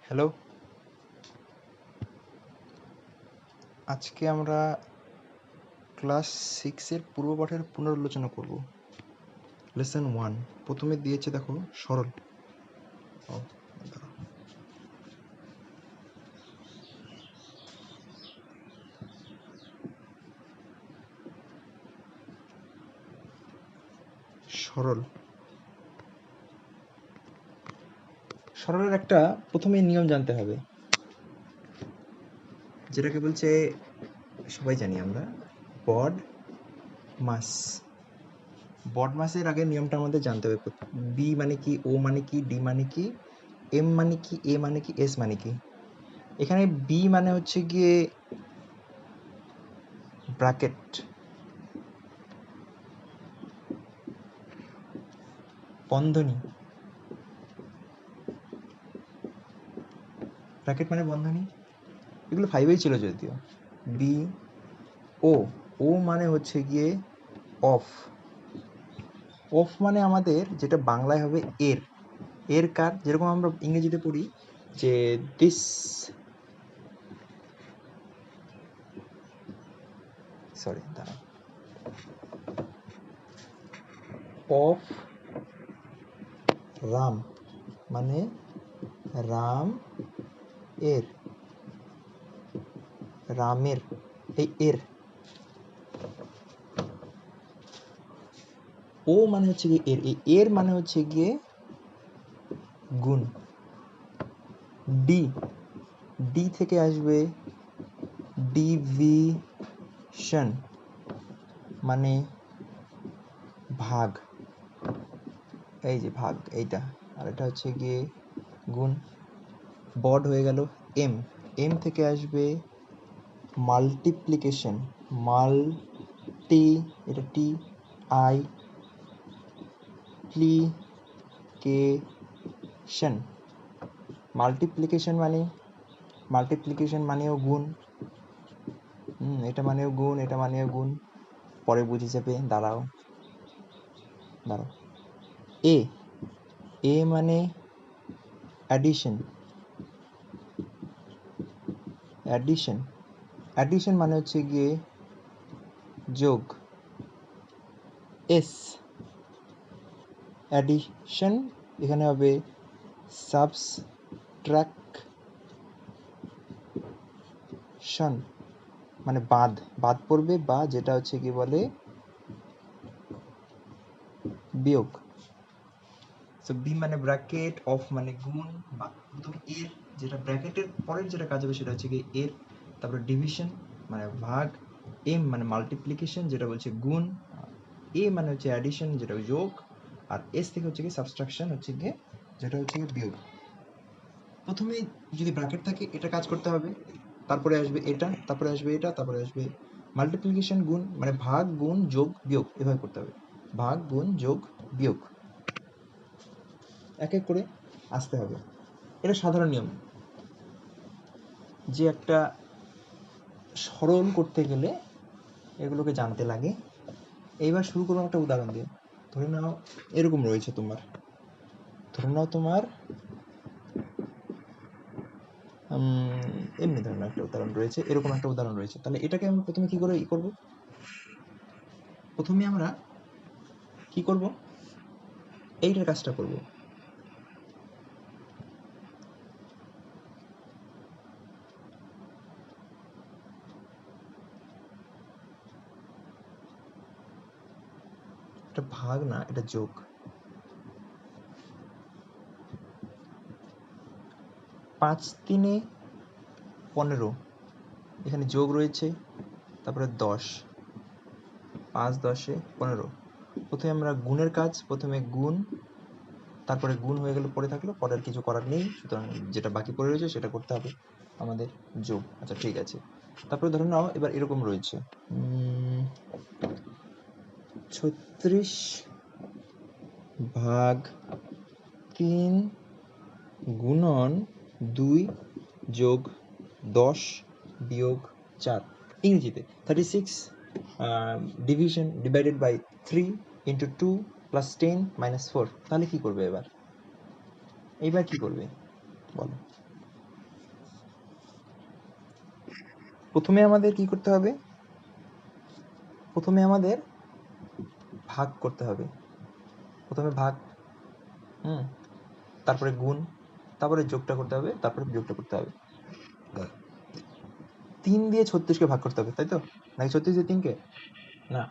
Hello, আজকে আমরা class 6-এর পূর্বপাঠের পুনরালোচনা করব। লেসন 1 প্রথমে দিয়েছে দেখো সরল। দাঁড়াও। সরল সরলের একটা প্রথমে নিয়ম জানতে হবে, যেটাকে বলছে সবাই জানি আমরা বড মাস। বড মাসের আগে নিয়মটা আমাদের জানতে হবে। বি মানে কি, ও মানে কি, ডি মানে কি, এম মানে কি, এ মানে কি, এস মানে কি। এখানে বি মানে হচ্ছে গিয়ে ব্র্যাকেট, বন্ধনী। ব্র্যাকেট মানে বন্ধনী, এগুলো 5-এই ছিল যদিও। বি, ও, ও মানে হচ্ছে গিয়ে অফ। অফ মানে আমাদের যেটা বাংলায় হবে এর, এর কার, যেরকম আমরা ইংরেজিতে পড়ি যে দিস, সরি দাঁড়া, অফ রাম মানে রাম এর, রামের, এই এর। ও মানে হচ্ছে গিয়ে এর, এই এর মানে হচ্ছে গিয়ে গুণ। ডি, ডি থেকে আসবে ডিভিশন মানে ভাগ, এই যে ভাগ এইটা, আর এটা হচ্ছে গিয়ে গুণ। বড হয়ে গেল এম, এম থেকে আসবে মাল্টিপ্লিকেশন, মাল্টি, এটা টি আই প্লিকেশন, মাল্টিপ্লিকেশন মানে, মাল্টিপ্লিকেশন মানেও গুণ। এটা মানেও গুণ, এটা মানেও গুণ, পরে বুঝে যাবে, দাঁড়াও দাঁড়াও। এ, এ মানে অ্যাডিশন, অ্যাডিশন, অ্যাডিশন মানে হচ্ছে গিয়ে যোগ। এস, অ্যাডিশন, এখানে হবে সাবট্রাকশন মানে বাদ, বাদ পড়বে, বা যেটা হচ্ছে কি বলে বিয়োগ। সো বি মানে ব্র্যাকেট, অফ মানে গুণ, বা প্রথমে এর, যেটা ব্র্যাকেটের পরের যেটা কাজ হবে সেটা হচ্ছে কি এর, তারপরে ডিভিশন মানে ভাগ, এম মানে মাল্টিপ্লিকেশন যেটা বলছে গুণ, এ মানে হচ্ছে অ্যাডিশন যেটা যোগ, আর এস থেকে হচ্ছে কি সাবট্রাকশন হচ্ছে গিয়ে যেটা হচ্ছে কি বিয়োগ। প্রথমে যদি ব্র্যাকেট থাকে এটা কাজ করতে হবে, তারপরে আসবে এটা, তারপরে আসবে এটা, তারপরে আসবে মাল্টিপ্লিকেশন গুণ মানে ভাগ গুণ যোগ বিয়োগ, এভাবে করতে হবে, ভাগ গুণ যোগ বিয়োগ, এক এক করে আসতে হবে। এটা সাধারণ নিয়ম, যে একটা সরল করতে গেলে এগুলোকে জানতে লাগে। এইবার শুরু করবো একটা উদাহরণ দিয়ে। ধরে নাও এরকম রয়েছে তোমার, ধরে নাও তোমার এমনি ধরে নাও একটা উদাহরণ রয়েছে, এরকম একটা উদাহরণ রয়েছে। তাহলে এটাকে আমরা প্রথমে কি করে করব? প্রথমে আমরা কি করব, এইটার কাজটা করব। এটা ভাগ না, এটা যোগ। 5 3 15, এখানে যোগ রয়েছে, তারপরে 10, 5 10 15। প্রথমে আমরা গুণের কাজ, প্রথমে গুণ, তারপরে গুণ হয়ে গেলে পড়ে থাকলো, পরে আর কিছু করার নেই, সুতরাং যেটা বাকি পড়ে রয়েছে সেটা করতে হবে আমাদের, যোগ। আচ্ছা ঠিক আছে, তারপরে ধরে নাও এবার এরকম রয়েছে 36 ভাগ 3 গুণন 2 যোগ 10 বিয়োগ 4, ইংরেজিতে 36 division divided by 3 into 2 plus 10 minus 4। তাহলে কি করবে এবার, এইবার কি করবে বলো? প্রথমে আমাদের কি করতে হবে, প্রথমে আমাদের ভাগ করতে হবে, প্রথমে ভাগ, তারপরে গুণ, তারপরে যোগটা করতে হবে, তারপরে বিয়োগটা করতে হবে। 3 দিয়ে 36কে ভাগ করতে হবে, তাই তো? নাকি 36 দিয়ে 3কে? না,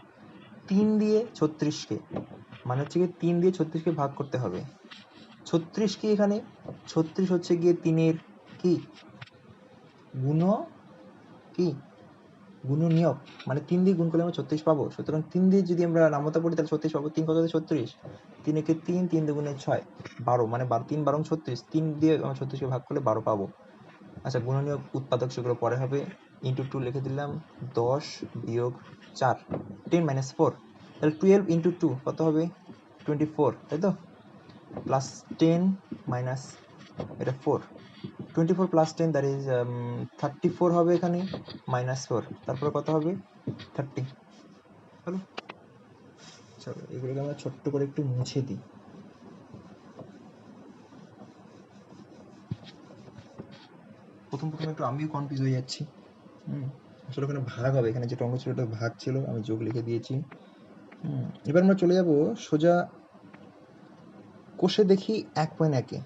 3 দিয়ে 36কে, মানে হচ্ছে গিয়ে 3 দিয়ে 36কে ভাগ করতে হবে। 36 কি এখানে? 36 হচ্ছে গিয়ে 3-এর কি গুণ, কি গুণনীয়ক, মানে 3 দিয়ে গুণ করলে আমরা 36 পাবো। সুতরাং 3 দিয়ে যদি আমরা নামতা পড়ি তাহলে 36 পাবো। 3 কত 36, 3 একে 3, 3 দুগুণে 6, 12, মানে 3 12 36, 3 দিয়ে আমরা 36কে ভাগ করলে 12 পাবো। আচ্ছা, গুণনীয়ক উৎপাদক সেগুলো পরে হবে। ইন্টু 2 লিখে দিলাম, 10 বিয়োগ 4, 10 মাইনাস 4, তাহলে 12 ইন্টু 2 কত হবে? 24, তাই তো? প্লাস 10 মাইনাস এটা 4, 24 প্লাস 10 দ্যাট ইজ 34 হবে এখানে, মাইনাস 4, তারপরে কত হবে? 30। হলো? চলো এগুলোকে আমরা ছোট্ট করে একটু মুছে দিই। প্রথম একটু আমিও কনফিউজ হয়ে যাচ্ছি। আসলে ওখানে ভাগ হবে, এখানে যেটা অঙ্ক ছিল ওটা ভাগ ছিল, আমি যোগ লিখে দিয়েছি। এবার আমরা চলে যাব সোজা কোষে দেখি 1.1-এ।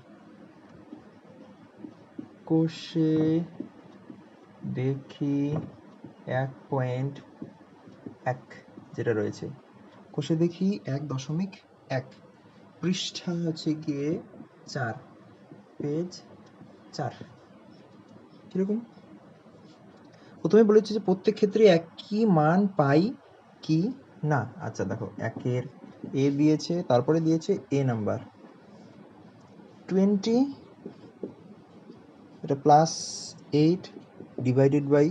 কোষে দেখি 1.1 যেটা রয়েছে, কোষে দেখি 1.1, পৃষ্ঠা হচ্ছে গিয়ে 4, পেজ 4। কিরকম? প্রথমে বলেছে যে প্রত্যেক ক্ষেত্রে একই মান পাই কি না। আচ্ছা দেখো, 1-এর এ দিয়েছে, তারপরে দিয়েছে এ নাম্বার 20, এটা প্লাস 8 ডিভাইডেড বাই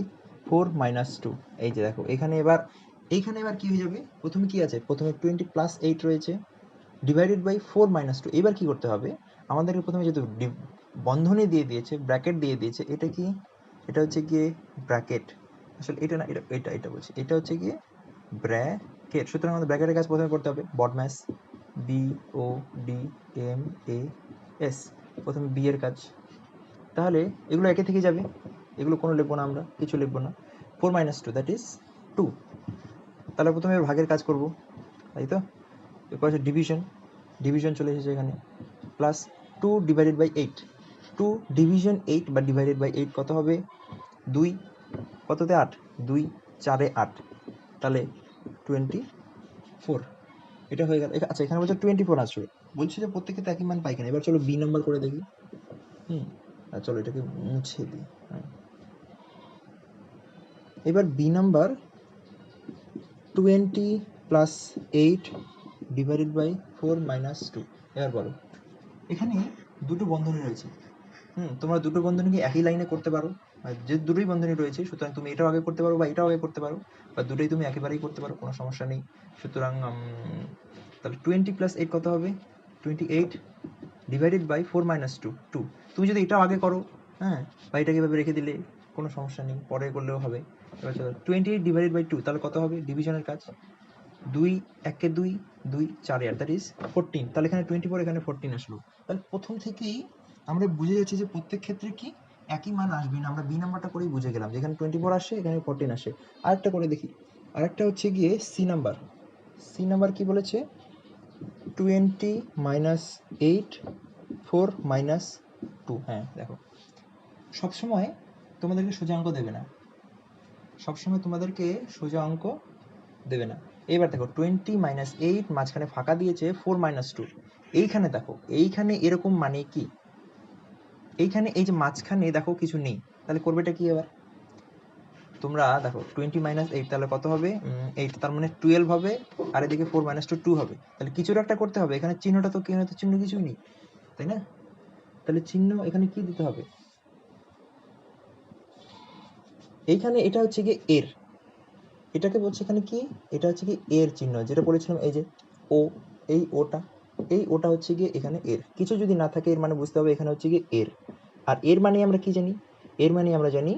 4 মাইনাস 2। এই যে দেখো এখানে এবার, এইখানে এবার কি হয়ে যাবে, প্রথমে কি আছে, প্রথমে 20 প্লাস 8 রয়েছে, ডিভাইডেড বাই 4 মাইনাস 2। এবার কি করতে হবে আমাদেরকে, প্রথমে যেহেতু বন্ধনী দিয়ে দিয়েছে, ব্র্যাকেট দিয়ে দিয়েছে, এটা কি, এটা হচ্ছে গিয়ে ব্র্যাকেট, আসলে এটা না, এটা এটা এটা বলছি, এটা হচ্ছে গিয়ে ব্র্যাকেট। সুতরাং আমাদের ব্র্যাকেটের কাজ প্রথমে করতে হবে, বডম্যাস, BODMAS, প্রথমে বি এর কাজ। তাহলে এগুলো একে থেকে যাবে, এগুলো কোনো লিখবো না, আমরা কিছু লিখবো না। 4 মাইনাস 2 দ্যাট ইজ 2। তাহলে প্রথমে ভাগের কাজ করব, তাই তো? এরপর আছে ডিভিশন, ডিভিশন চলে এসেছে এখানে, প্লাস 2 ডিভাইডেড বাই 8, 2 ডিভিশন 8 বা ডিভাইডেড বাই 8 কত হবে? 2 কততে 8, 2 4-এ 8, তাহলে 24। এটা হয়ে গেল। আচ্ছা এখানে বলছে 24 আসবে, বলছে যে প্রত্যেকে তো একই মান পাই কেন। এবার চলো বি নাম্বার করে দেখি। চলো এটাকে মুছে দিই। এবার B number 20 plus 8 divided by 4 minus 2। এবার বলো, এখানে দুটো বন্ধনী রয়েছে। তোমরা দুটো বন্ধনীকে একই লাইনে করতে পারো, যে দুটোই বন্ধনী রয়েছে, সুতরাং তুমি এটাও আগে করতে পারো বা এটাও আগে করতে পারো, বা দুটোই তুমি একেবারেই করতে পারো, কোনো সমস্যা নেই। সুতরাং তাহলে 20 প্লাস 8 কত হবে? 28 ডিভাইডেড বাই 4 মাইনাস 2, 2। তুমি যদি এটাও আগে করো, বা এটাকে এভাবে রেখে দিলে কোনো সমস্যা নেই, পরে করলেও হবে। এবার চলো 28 ডিভাইডেড বাই 2, তাহলে কত হবে? ডিভিশনের কাজ, 2 1-এ 2, 2 4-এ 8, দ্যাট ইজ 14। তাহলে এখানে 24, এখানে 14 আসলো। তাহলে প্রথম থেকেই আমরা বুঝে যাচ্ছি যে প্রত্যেক ক্ষেত্রে কি একই মান আসবে না। আমরা বি নাম্বারটা করেই বুঝে গেলাম, যেখানে 24 আসে এখানে 14 আসে। আরেকটা করে দেখি, আরেকটা হচ্ছে গিয়ে সি নাম্বার। সি নাম্বার কি বলেছে? 20 মাইনাস 8 4 মাইনাস 2। হ্যাঁ দেখো, সবসময় তোমাদেরকে সোজা অঙ্ক দেবে না, সবসময় তোমাদেরকে সোজা অঙ্ক দেবে না। এবার দেখো 20 মাইনাস 8, মাঝখানে ফাঁকা দিয়েছে 4 মাইনাস 2। এইখানে দেখো, এইখানে এরকম মানে কি, এইখানে এই যে মাঝখানে দেখো কিছু নেই, তাহলে করবেটা কি এবার? তোমরা দেখো 20 মাইনাস 8 তাহলে কত হবে? 8, তার মানে 12 হবে, আর এদিকে 4 মাইনাস 2 2 হবে। তাহলে কিছুর একটা করতে হবে, এখানে চিহ্নটা তো চিহ্ন কিছুই নেই, তাই না? তাহলে চিহ্ন এখানে কি দিতে হবে? এইখানে এটা হচ্ছে গিয়ে এর, এটাকে বলছে এখানে কি, এটা হচ্ছে কি এর চিহ্ন, যেটা বলেছিলাম এই যে ও, এই ওটা, এই ওটা হচ্ছে গিয়ে এখানে এর। কিছু যদি না থাকে এর মানে বুঝতে হবে এখানে হচ্ছে গিয়ে এর। আর এর মানে আমরা কি জানি? এর মানে আমরা জানি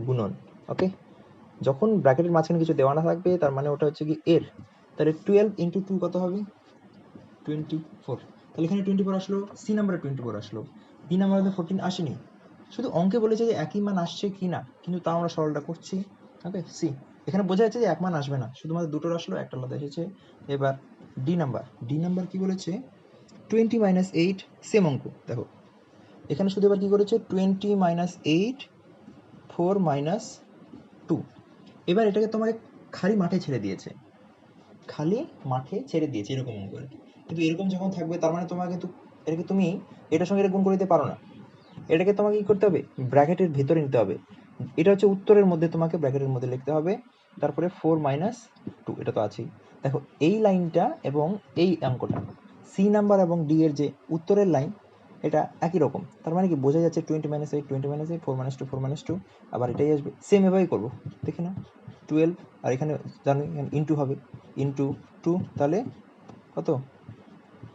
গুণন। ওকে, যখন ব্র্যাকেটের মাঝখানে কিছু দেওয়া না থাকবে তার মানে ওটা হচ্ছে কি এর। তাহলে 12 ইন্টু 2 কত হবে? 24। তাহলে এখানে 24 আসলো, সি নাম্বারে 24 আসলো, বি নাম্বারে 14 আসেনি। শুধু অঙ্কে বলেছে যে একই মান আসছে কি না, কিন্তু তাও আমরা সরলটা করছি। ওকে, সি এখানে বোঝা যাচ্ছে যে এক মান আসবে না, শুধুমাত্র দুটোর আসলো, একটা আলাদা এসেছে। এবার ডি নাম্বার কি বলেছে, 20 মাইনাস 8, সেম অঙ্ক দেখো এখানে শুধু এবার কি করেছে 20 মাইনাস 8 4 মাইনাস 2। এবার এটাকে তোমাকে খালি মাঠে ছেড়ে দিয়েছে, এরকম অঙ্ক আর কি। কিন্তু এরকম যখন থাকবে তার মানে তোমাকে কিন্তু এটাকে তুমি এটার সঙ্গে এটা গুণ করে দিতে পারো না, এটাকে তোমাকে কি করতে হবে, ব্র্যাকেটের ভেতরে নিতে হবে। এটা হচ্ছে উত্তরের মধ্যে, তোমাকে ব্র্যাকেটের মধ্যে লিখতে হবে। তারপরে 4 মাইনাস 2, এটা তো আছেই। দেখো এই লাইনটা এবং এই অঙ্কটা, সি নাম্বার এবং ডি এর যে উত্তরের লাইন, এটা একই রকম। তার মানে কি বোঝা যাচ্ছে 20 মাইনাস 8 20 মাইনাস 8 4 মাইনাস 2 4 মাইনাস 2, আবার এটাই আসবে, সেম এভাবেই করবো। দেখে না 12, আর এখানে জানো এখানে ইন্টু হবে, ইন্টু 2, তাহলে কত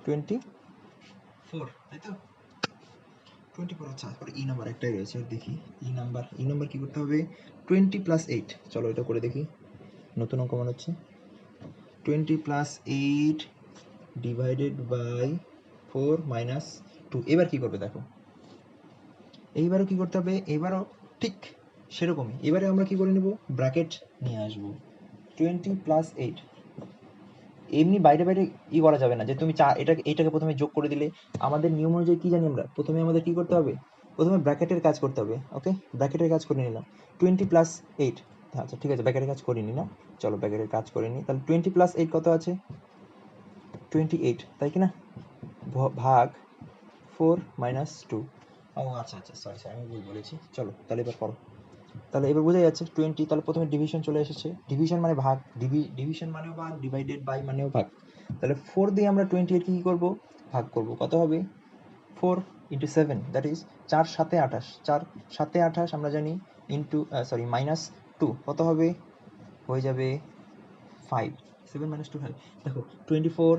24, তাই তো 24। আচ্ছা, তারপরে ই নাম্বার একটাই রয়েছে, দেখি ই নাম্বার কি করতে হবে, 20 প্লাস 8, চলো এটা করে দেখি, নতুন অঙ্ক মনে হচ্ছে। 20 প্লাস 8 ডিভাইডেড বাই 4 মাইনাস 2, এবার কি করবে দেখো, এইবারও কি করতে হবে, এবারও ঠিক সেরকমই, এবারে আমরা কি করে নেব, ব্র্যাকেট নিয়ে আসবো। 20 প্লাস 8, এমনি বাইরে বাইরে করা যাবে না যে তুমি এটাকে প্রথমে যোগ করে দিলে। আমাদের নিয়ম অনুযায়ী কি জানি আমরা, প্রথমে আমাদের কি করতে হবে, প্রথমে ব্র্যাকেটের কাজ করতে হবে। ওকে, ব্র্যাকেটের কাজ করে নিলাম 20 প্লাস 8। আচ্ছা ঠিক আছে, ব্র্যাকেটের কাজ করিনি না, চলো ব্র্যাকেটের কাজ করে নিই। তাহলে 20 প্লাস 8 কত আছে, 28, তাই কি না, ভাগ 4 মাইনাস 2। ও আচ্ছা আচ্ছা, সরি আমি ভুল বলেছি। চলো তাহলে এবার করো, তাহলে এবার বোঝা যাচ্ছে 20, তাহলে প্রথমে ডিভিশন চলে এসেছে, ডিভিশন মানে ভাগ, ডিভিশন মানেও ভাগ, ডিভাইডেড বাই মানেও ভাগ। তাহলে 4 দিয়ে আমরা 28 কি করব, ভাগ করব, কত হবে 4 ইন্টু 7, দ্যাট ইজ 4 7 28, 4 7 28 আমরা জানি, ইন্টু সরি মাইনাস 2 কত হবে, হয়ে যাবে 5, 7 মাইনাস 2 5। দেখো 24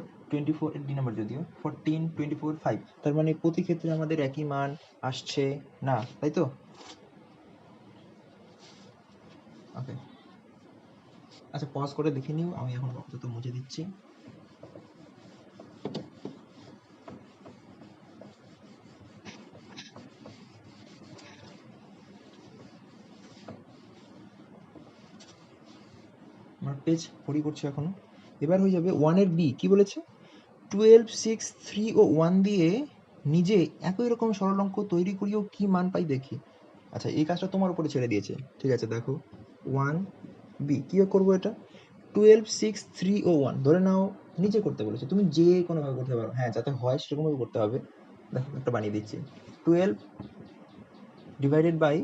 এর ডি নাম্বার যদিও 14 24 5, তার মানে প্রতি ক্ষেত্রে আমাদের একই মান আসছে না, তাই তো। ওকে, আচ্ছা পজ করে দেখে নিও, আমি এখন আপাতত মুছে দিচ্ছি। আমার পেজ পড়ি করছে এখনো। এবার হয়ে যাবে 1 এর বি কি বলেছে, 12 6 3 ও 1 দিয়ে নিজে একই রকম সরল অঙ্ক তৈরি করিও কি মান পাই দেখি। আচ্ছা এই কাজটা তোমার উপরে ছেড়ে দিয়েছে, ঠিক আছে। দেখো 1 বি কি করবো, এটা 12 6 3 ও 1 ধরে নাও, নিজে করতে বলেছে, তুমি যে কোনোভাবে করতে পারো, হ্যাঁ যাতে হয় সেরকমভাবে করতে হবে। দেখো একটা বানিয়ে দিচ্ছি, 12 divided by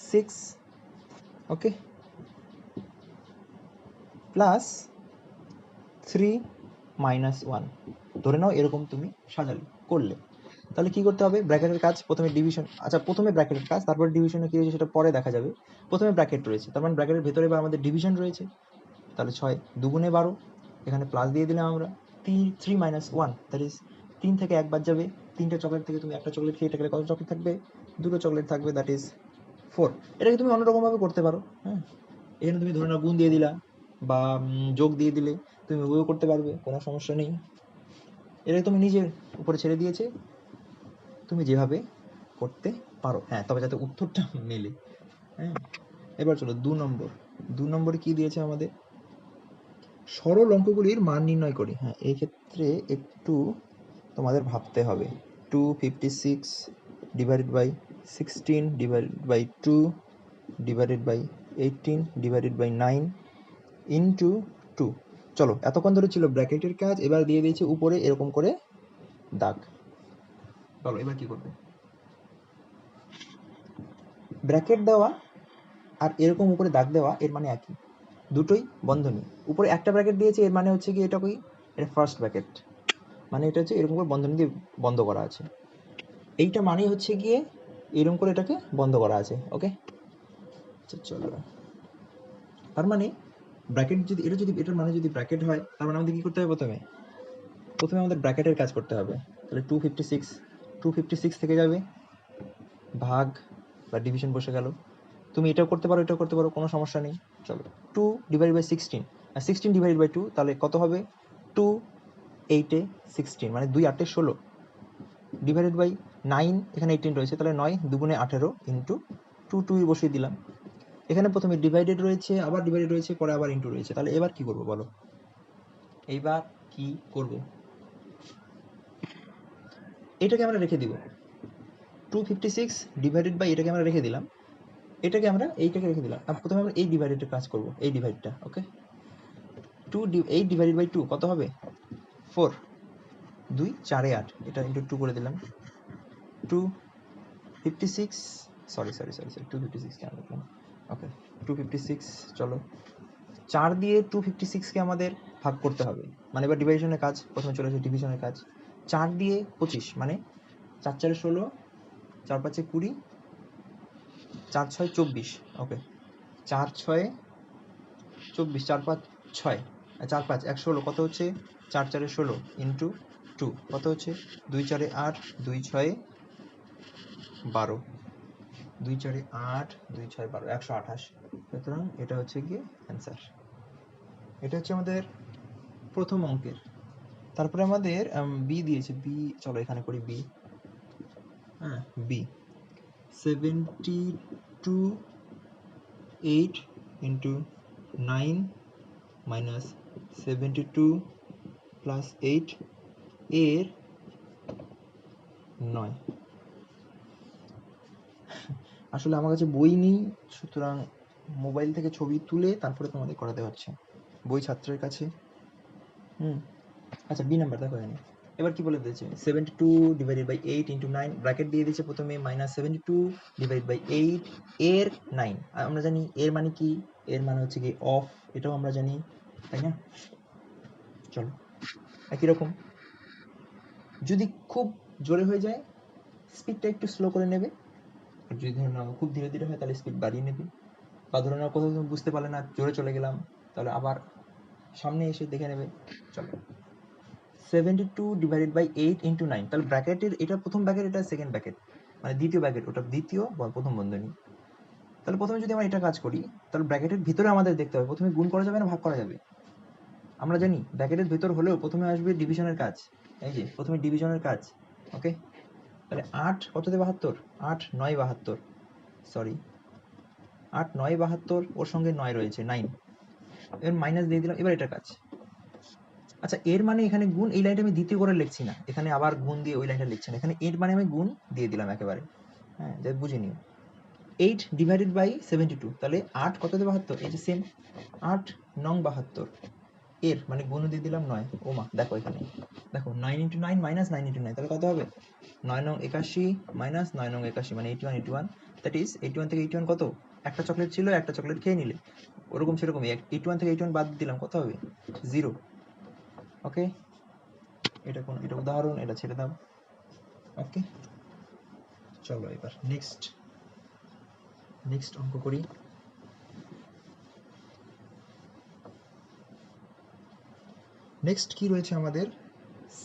6, okay, plus 3 minus 1, ধরে নাও এরকম তুমি সাজালে করলে। তাহলে কি করতে হবে, ব্র্যাকেটের কাজ, প্রথমে ডিভিশন, আচ্ছা প্রথমে ব্র্যাকেটের কাজ, তারপর ডিভিশনে কি হয়েছে সেটা পরে দেখা যাবে। প্রথমে ব্র্যাকেট রয়েছে, তার মানে ব্র্যাকেটের ভেতরে এবার আমাদের ডিভিশন রয়েছে। তাহলে 6 দুগুণে 12, এখানে প্লাস দিয়ে দিলাম আমরা, 3 মাইনাস 1, দ্যাট ইজ 3 থেকে 1 বাদ যাবে, 3টে চকলেট থেকে তুমি একটা চকলেট খেয়ে থাকলে কত চকলেট থাকবে, 2টো চকলেট থাকবে, দ্যাট ইজ 4। এটাকে তুমি অন্যরকমভাবে করতে পারো, হ্যাঁ, এখানে তুমি ধরে নাও গুণ দিয়ে দিলা বা যোগ দিয়ে দিলে, তুমি ওইভাবে করতে পারবে, কোনো সমস্যা নেই। এটা তুমি নিজের উপরে ছেড়ে দিয়েছে, তুমি যেভাবে করতে পারো, হ্যাঁ, তবে যাতে উত্তরটা মেলে। হ্যাঁ, এবার চলো 2 নম্বরে কি দিয়েছে আমাদের, সরল অঙ্কগুলির মান নির্ণয় করি। হ্যাঁ, এই ক্ষেত্রে একটু তোমাদের ভাবতে হবে। 256 divided by 16 divided by 2 divided by 18 divided by 9 into 2। চলো এতক্ষণ ধরে ছিল ব্র্যাকেটের কাজ, এবার দিয়ে দিয়েছে উপরে এরকম করে দাগ। বলো এবার কি করবে, ব্র্যাকেট দেওয়া আর এরকম উপরে দাগ দেওয়া এর মানে একই, দুটোই বন্ধনী। উপরে একটা ব্র্যাকেট দিয়েছে, এর মানে হচ্ছে কি এটা কি, এটা ফার্স্ট ব্র্যাকেট, মানে এটা হচ্ছে এরকম করে বন্ধনী দিয়ে বন্ধ করা আছে, এইটা মানেই হচ্ছে গিয়ে এরকম করে এটাকে বন্ধ করা আছে। ওকে, আচ্ছা চলো, তার মানে ব্র্যাকেট যদি এটা যদি এটার মানে যদি ব্র্যাকেট হয়, তার মানে আমাদের কি করতে হবে, প্রথমে আমাদের ব্র্যাকেটের কাজ করতে হবে। তাহলে 256 থেকে যাবে, ভাগ বা ডিভিশন বসে গেল। তুমি এটাও করতে পারো, এটাও করতে পারো, কোনো সমস্যা নেই। চলো 2 ডিভাইড বাই 16, 16 ডিভাইড বাই 2, তাহলে কত হবে, 2 8 16, মানে 2 8 16 ডিভাইডেড বাই 9 এখানে 18 রয়েছে, তাহলে 9 দুগুণে 18 ইন্টু 2 2 বসিয়ে দিলাম। এখানে প্রথমে ডিভাইডেড রয়েছে, আবার ডিভাইডেড রয়েছে, পরে আবার ইন্টু রয়েছে। তাহলে এবার কি করব বলো? এইবার কি করব? এটাকে আমরা রেখে দিব, 256 ডিভাইডেড বাই এটাকে আমরা রেখে দিলাম, এইটাকে রেখে দিলাম। আর প্রথমে আমরা এই ডিভাইডেডের কাজ করব, এই ডিভাইডটা। ওকে, 8 ডিভাইডেড বাই 2 কত হবে? 4। 2 4 8, এটা ইন্টু 2 করে দিলাম। 256, সরি 256 কেন লিখলাম? ওকে, 256। চলো, 4 দিয়ে 256কে আমাদের ভাগ করতে হবে, মানে এবার ডিভিশনের কাজ, প্রথমে চলে আসে ডিভিশনের কাজ। 4 দিয়ে 25, মানে 4 4 16, 4 5 20, 4 6 24। ওকে, 4 6 24, 4 5 6, 4 5 116 কত হচ্ছে? 4 4 16 ইন্টু 2 কত হচ্ছে? 2 4 8, 2 6 12, 2 4 8, 2 6 12, 128। সুতরাং এটা হচ্ছে গিয়ে অ্যান্সার। এটা হচ্ছে আমাদের প্রথম অঙ্কের। তারপরে আমাদের বি দিয়েছে, বি চলো এখানে করি বি। হ্যাঁ, বি 72 8 ইন্টু 9 মাইনাস 72 প্লাস 8 এর 9। আসলে আমার কাছে বই নেই, সুতরাং মোবাইল থেকে ছবি তুলে তারপরে তোমাদের করাতে হচ্ছে, বই ছাত্রের কাছে। আচ্ছা, বি নাম্বার দেখো এখানে। এবার কি বলে দিয়েছে? 72 ডিভাইডেড বাই 8 ইন্টু 9, ব্র্যাকেট দিয়ে দিয়েছে প্রথমে, মাইনাস 72 ডিভাইড বাই 8 এর 9। আর আমরা জানি এর মানে কি, এর মানে হচ্ছে কি অফ, এটাও আমরা জানি, তাই না? চলো, একই রকম। যদি খুব জোরে হয়ে যায়, স্পিডটা একটু স্লো করে নেবে, আর যদি ধরে নাও খুব ধীরে ধীরে হয়, তাহলে স্পিড বাড়িয়ে নেবে। বা ধরে নাও কোথাও তুমি বুঝতে পারলে না, জোরে চলে গেলাম, তাহলে আবার সামনে এসে দেখে নেবে। চলো, 72 ডিভাইডেড বাই 8 ইন্টু 9, তাহলে ব্র্যাকেটের এটা প্রথম ব্র্যাকেট, এটা সেকেন্ড ব্র্যাকেট, মানে দ্বিতীয় ব্র্যাকেট, ওটা দ্বিতীয় বা প্রথম বন্ধনী। তাহলে প্রথমে যদি আমরা এটা কাজ করি, তাহলে ব্র্যাকেটের ভিতরে আমাদের দেখতে হবে, প্রথমে গুণ করা যাবে না ভাগ করা যাবে? আমরা জানি ব্র্যাকেটের ভিতর হলেও প্রথমে আসবে ডিভিশনের কাজ। এই যে প্রথমে ডিভিশনের কাজ। ওকে, তাহলে 8 কত দিয়ে 72, 8 9 72, সরি 8 9 72, ওর সঙ্গে 9 রয়েছে, 9, এর মাইনাস দিয়ে দিলাম। এবার এটা কাজ। আচ্ছা, এর মানে এখানে গুণ, এই লাইনটা আমি দ্বিতীয় করে লিখছি না, এখানে আবার গুণ দিয়ে ওই লাইনটা লিখছি না, এখানে এর মানে আমি গুণ দিয়ে দিলাম একেবারে। হ্যাঁ, যাই বুঝে নিও। 8 ডিভাইডেড বাই 72, তাহলে 8 কত দিয়ে 72, এই যে সেম 8 নং 72, এর মানে গুণ দিয়ে দিলাম 9। ও মা, দেখো এখানে, দেখো 9 ইন্টু 9 মাইনাস 9 ইন্টু 9, তাহলে কত হবে? 9 নং 81 মাইনাস 9 নং 81, মানে 81 81, দ্যাট ইজ 81 থেকে 81 কত? একটা চকলেট ছিল, একটা চকলেট খেয়ে নিলে, ওরকম সেরকমই 81 থেকে 81 বাদ দিলাম, কত হবে? 0। ওকে, এটা উদাহরণ, এটা ছেড়ে দাও। ওকে, চলো এবার নেক্সট অঙ্ক করি। নেক্সট কি রয়েছে আমাদের?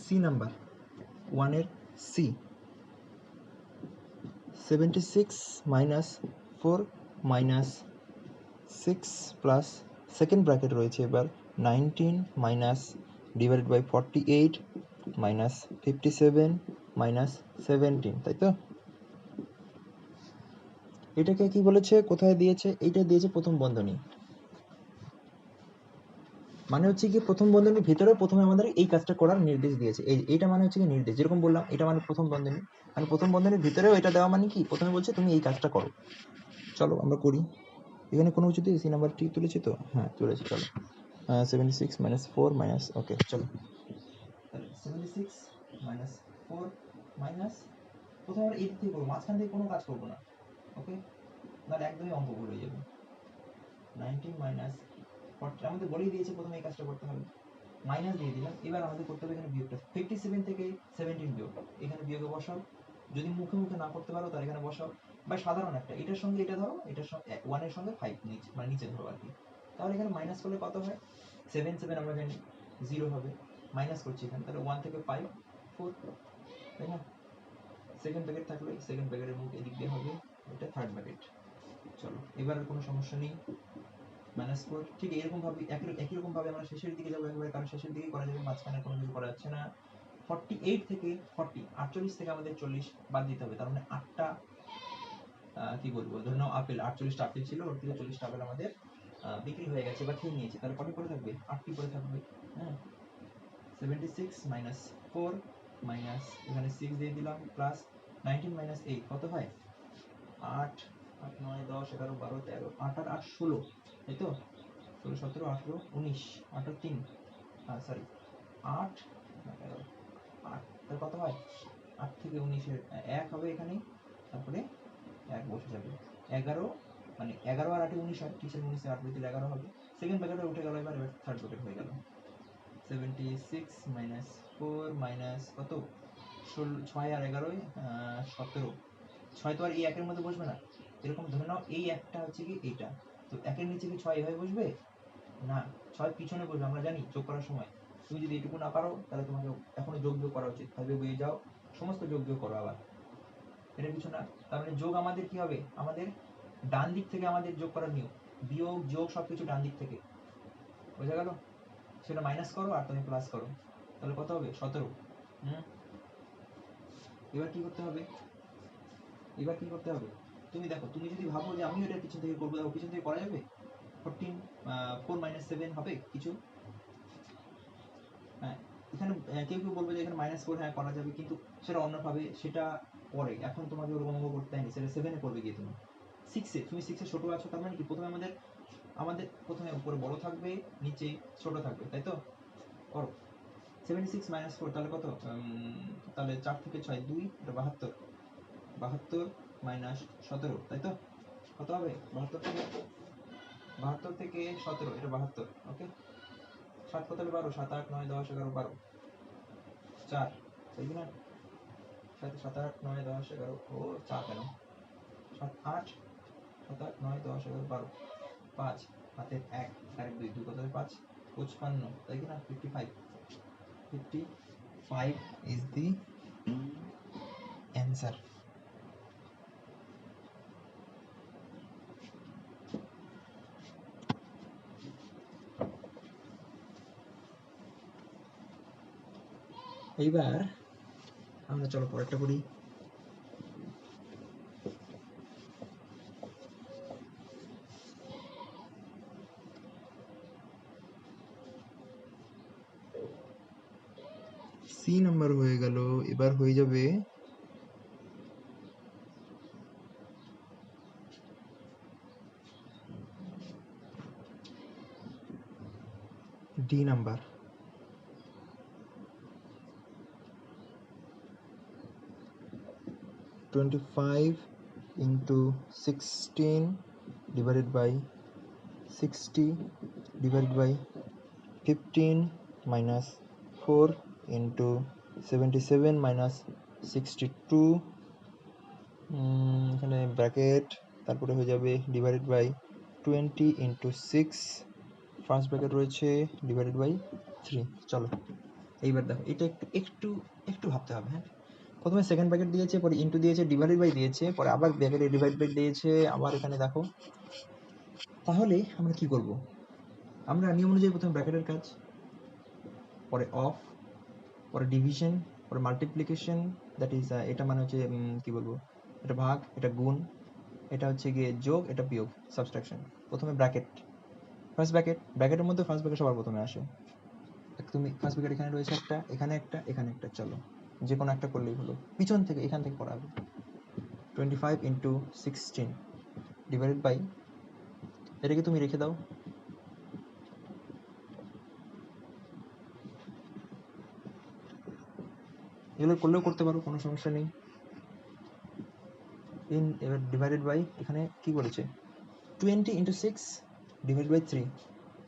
সি নাম্বার 1 এর C, 76 minus 4 minus 6 plus second bracket রয়েছে এবার 19 minus divided by 48 minus 57 minus 17, তাই তো? এটাকে কি বলেছে, কোথায় দিয়েছে? এইটা দিয়েছে প্রথম বন্ধনী, মানে হচ্ছে কি প্রথম বন্ধনীর ভিতরে প্রথমে আমাদের এই কাজটা করার নির্দেশ দিয়েছে। এইটা মানে হচ্ছে কি নির্দেশ, যেরকম বললাম এটা মানে প্রথম বন্ধনী, মানে প্রথম বন্ধনীর ভিতরেও এটা দেওয়া মানে কি প্রথমে বলছে তুমি এই কাজটা করো। চলো আমরা করি। এখানে কোনো কিছু দিয়ে সি নাম্বার ঠিক তুলেছি তো? হ্যাঁ তুলেছি। চলো, 76 মাইনাস 4 মাইনাস, ওকে চলো, তাহলে 76 মাইনাস 4 মাইনাস, প্রথমে আমরা এই থেকে করবো, মাঝখান থেকে কোনো কাজ করবো না। ওকে, নাহলে একদমই অঙ্ক ভুল হয়ে যাবে। 19 মাইনাস 40, আমাদের বলেই দিয়েছে প্রথমে এই কাজটা করতে হবে, মাইনাস দিয়ে দিলাম। এবার আমাদের করতে হবে এখানে বিয়োগটা, 57 থেকে 17 বিয়োগ, এখানে বিয়োগে বসাও। যদি মুখে মুখে না করতে পারো তাহলে এখানে বসাও, বা সাধারণ একটা, এটার সঙ্গে এটা ধরো, এটার সঙ্গে 1 এর সঙ্গে 5 নিচে, মানে নিচে ধরো আর কি। তাহলে এখানে মাইনাস করলে কত হয়? 7 7 আমরা জানি 0 হবে, মাইনাস করছি এখানে, তাহলে 1 থেকে 5 4, তাই না? সেকেন্ড ব্র্যাকেট থাকলে সেকেন্ড ব্র্যাকেটের মুখ এদিক দিয়ে হবে, এটা থার্ড ব্র্যাকেট। চলো, এবার আর কোনো সমস্যা নেই। মাইনাস 4, ঠিক এরকম ভাবে একই রকম ভাবে আমরা শেষের দিকে যাবো একেবারে, কারণ শেষের দিকেই করা যাবে, মাঝখানে কোনো কিছু করা যাচ্ছে না। 48 থেকে 40 48 থেকে আমাদের 40 বাদ দিতে হবে, তার মানে 8টা কি বলবো, ধরে নাও আপেল 48টা আপেল ছিল, ওর থেকে 40টা আপেল আমাদের বিক্রি হয়ে গেছে বা খেয়ে নিয়েছে, তাহলে কত পড়ে থাকবে? 8টি পড়ে থাকবে। হ্যাঁ, 76 মাইনাস 4 মাইনাস এখানে 6 দিয়ে দিলাম প্লাস 19 মাইনাস 8 কত হয়? 8 8 9 10 11 12 13 8 আর 8 16, তাই তো? 16 17 18 19 8 আর 3 সরি 8 11 8, তাহলে কত হয়? 8 থেকে 19 এর 1 হবে এখানে, তারপরে 1 বসে যাবে। 11 মানে 11 আর 8 19 হয়, কিসের 19 এর 8 বসে 11 হবে। সেকেন্ড ব্র্যাকেটে উঠে গেল, এবার থার্ড ব্র্যাকেট হয়ে গেল। 76 মাইনাস 4 মাইনাস কত, 6 আর 11 17। 6 তো আর এই একের মধ্যে বসবে না, এরকম ধরে নাও এই একটা হচ্ছে কি এইটা, তো একের নিচে কি 6 এভাবে বসবে না, 6 পিছনে বসবে, আমরা জানি যোগ করার সময়। তুমি যদি এইটুকু না পারো তাহলে তোমাকে এখনো যোগ বিয়োগ করা উচিত, 5 বইয়ে যাও, সমস্ত যোগ বিয়োগ করো আবার, এটা কিছু না। তার মানে যোগ আমাদের কি হবে, আমাদের ডান দিক থেকে আমাদের যোগ করার নিয়ম, বিয়োগ যোগ সবকিছু ডান দিক থেকে, বোঝা গেল? সেটা মাইনাস করো আর তুমি প্লাস করো, তাহলে কত হবে? 17। এবার কি করতে হবে, এবার কি করতে হবে? তুমি দেখো, তুমি যদি ভাবো যে আমি এটা পিছন থেকে করবো, দেখো পিছন থেকে করা যাবে। 14 4 মাইনাস 7 হবে কিছু? হ্যাঁ, এখানে কেউ কেউ বলবে যে এখানে -4, হ্যাঁ করা যাবে, কিন্তু সেটা অন্যভাবে, সেটা পরে, এখন তোমাকে ওরকম অঙ্ক করতে হয়নি, সেটা 7-এ করবে গিয়ে তুমি। 6-এ, তুমি 6-এ ছোট আছো, তার মানে কি প্রথমে আমাদের আমাদের প্রথমে উপরে বড় থাকবে, নিচে ছোট থাকবে, তাই তো? করো। 76 মাইনাস 4 তাহলে কত? তাহলে 4 থেকে 6 2, এটা 72। 72 মাইনাস 17, তাই তো? কত হবে? 72 থেকে 17, এটা 72। ওকে, 7 কত হলে 12, 7 8 9 10 11 12, 4, তাই না? 7 8 9 10 11, ও 4 কেন? 7 8 7 8 9 10 11 12, 5 হাতের 1 আর 2 2 কত হয়? 5 55, তাই কি না? 55 55 is the answer. এইবার আমরা চলো পরেরটা পড়ি। সি নাম্বার হয়ে গেল, এবার হয়ে যাবে D number. (25 into 16 divided by 60 divided by 15 minus 4 into 77 minus 62, এখানে ব্র্যাকেট, তারপরে হয়ে যাবে divided by 20 into 6, first bracket রয়েছে, ডিভাইডেড বাই 3। চলো এইবার দেখো, এটা একটু একটু একটু ভাবতে হবে। হ্যাঁ, প্রথমে সেকেন্ড ব্র্যাকেট দিয়েছে, পরে ইনটু দিয়েছে, ডিভাইডেড বাই দিয়েছে, পরে আবার ব্র্যাকেটে ডিভাইড বাই দিয়েছে, আবার এখানে দেখো। তাহলে আমরা কি করব? আমরা নিয়ম অনুযায়ী প্রথমে ব্র্যাকেটের কাজ, পরে অফ, পরে ডিভিশন, পরে মাল্টিপ্লিকেশন, দ্যাট ইজ এটা মানে হচ্ছে কি বলবো, এটা ভাগ, এটা গুণ, এটা হচ্ছে গিয়ে যোগ, এটা বিয়োগ, সাবট্রাকশন। প্রথমে ব্র্যাকেট, ফার্স্ট ব্র্যাকেট, ব্র্যাকেটের মধ্যে ফার্স্ট ব্র্যাকেট সবার প্রথমে আসে। তুমি ফার্স্ট ব্র্যাকেট এখানে রয়েছে একটা, এখানে একটা, এখানে একটা, চলো যে কোনো একটা করলেই হলো, পিছন থেকে এখান থেকে করা হবে। 25 into 16 ডিভাইডেড বাই, এটাকে তুমি রেখে দাও, এগুলো করলেও করতে পারো, কোনো সমস্যা নেই। এবার ডিভাইডেড বাই, এখানে কি বলেছে? 20 into 6 ডিভাইড বাই 3,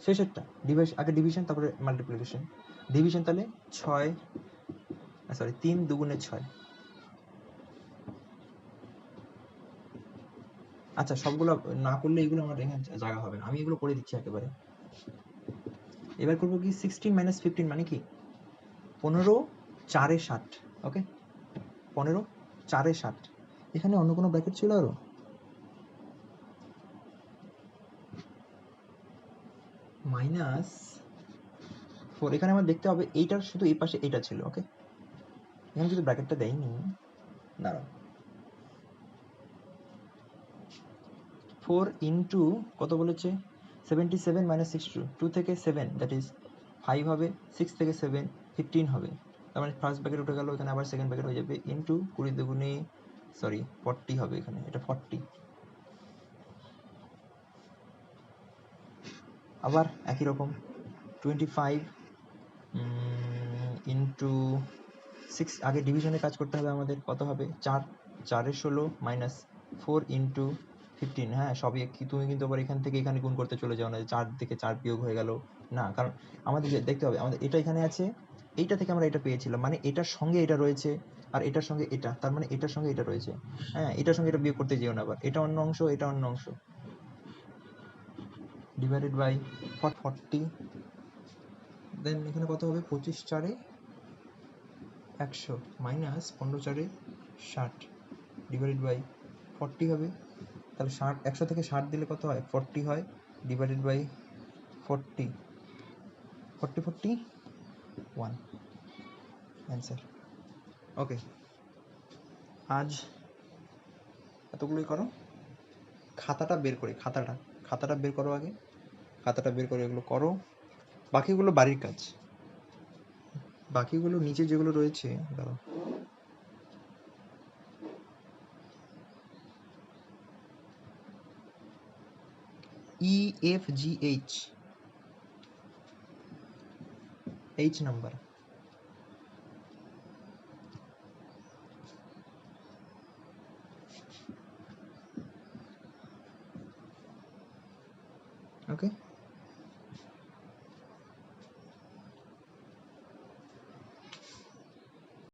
শেষেরটা আগে ডিভিশন, তারপরে মাল্টিপ্লিকেশন। ডিভিশন তাহলে 6, সরি 3 দুগুণে 6। আচ্ছা, সবগুলো না করলে এগুলো আমার এখানে জায়গা হবে না, আমি এগুলো করে দিচ্ছি একেবারে। এবার করবো কি, 16 মাইনাস 15 মানে কি? 15 4 এ 60। ওকে, 15 4 এ 60। এখানে অন্য কোনো ব্র্যাকেট ছিল আরো? -4, এখানে আমার দেখতে হবে এইটার শুধু এই পাশে এইটা ছিল। ওকে, এখানে যদি ব্র্যাকেটটা দেয়নি, দাঁড়াও, 4 ইন্টু কত বলেছে, 77 মাইনাস 62, 2 থেকে 7 দ্যাট ইজ 5 হবে, 6 থেকে 7 15 হবে, তার মানে ফার্স্ট ব্র্যাকেট উঠে গেল, এখানে আবার সেকেন্ড ব্র্যাকেট হয়ে যাবে, ইন্টু 20 দুগুণে 40 হবে, এখানে এটা 40, আবার একই রকম 25 ইন্টু 6, আগে ডিভিশনে কাজ করতে হবে আমাদের, কত হবে 4, 4 16 মাইনাস 4 ইন্টু 15, হ্যাঁ সবই কি, তুমি কিন্তু আবার এখান থেকে এখানে গুণ করতে চলে যাও না, 4 থেকে 4 বিয়োগ হয়ে গেল না, কারণ আমাদের দেখতে হবে আমাদের এটা এখানে আছে, এইটা থেকে আমরা এটা পেয়েছিলাম, মানে এটার সঙ্গে এটা রয়েছে, আর এটার সঙ্গে এটা, তার মানে এটার সঙ্গে এটা রয়েছে, হ্যাঁ এটার সঙ্গে এটা বিয়োগ করতে যেও না, আবার এটা অন্য অংশ, এটা অন্য অংশ, ডিভাইডেড বাই 40, দেন এখানে কত হবে, 25 4 100 মাইনাস 15 4 60 ডিভাইডেড বাই 40 হবে, তাহলে 60, 100 থেকে 60 দিলে কত হয়, 40 হয়, ডিভাইডেড বাই 40, 40 40 1 অ্যান্সার। ওকে, আজ এতগুলোই করো, খাতাটা বের করে, খাতাটা বের করো আগে, খাতাটা বের করে এগুলো করো, বাকিগুলো বাড়ির কাজ, বাকিগুলো নিচে যেগুলো রয়েছে, দাঁড়াও, EFGH, H নাম্বার, ওকে।